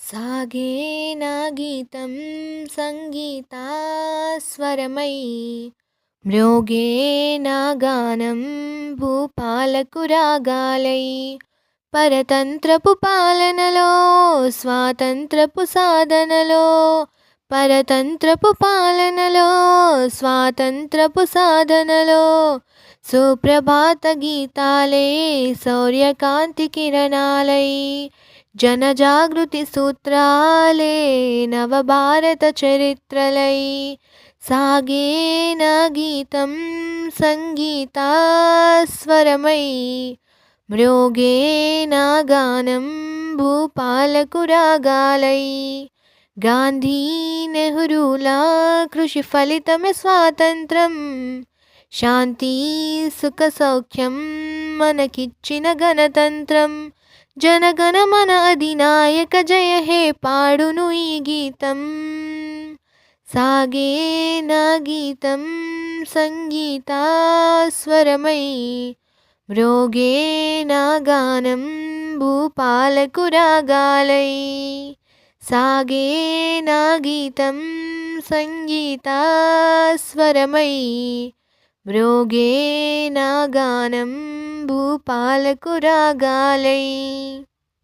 सागेना गीतं सङ्गीतास्वरमयी म्रोगेन गानं భూపాలకురాగాలై పరతంత్రపు పాలనలో స్వాతంత్రపు సాధనలో పరతంత్రపు పాలనలో స్వాతంత్రపు సాధనలో సుప్రభాత గీతాలే సౌర్యకాంతి కిరణాలై जनजागृति सूत्राले नवभारत चरित्रलै सागेन गीतं सङ्गीतास्वरमयी म्रोगेन गानं भूपालकुरागालै गांधी नेहरूला कृषि फलितमे स्वातंत्र्यं शांति सुख सौख्यं मनकिच्चिन गणतंत्रं जनगणमन अधिनायक जय हे पाडुनु ई गीतं सागेन गीतं सङ्गीतास्वरमयी म्रोगेन गानं भूपालकुरागालै सागेन गीतं सङ्गीतास्वरमयी म्रोगेन गानं भूपालकुरागालै।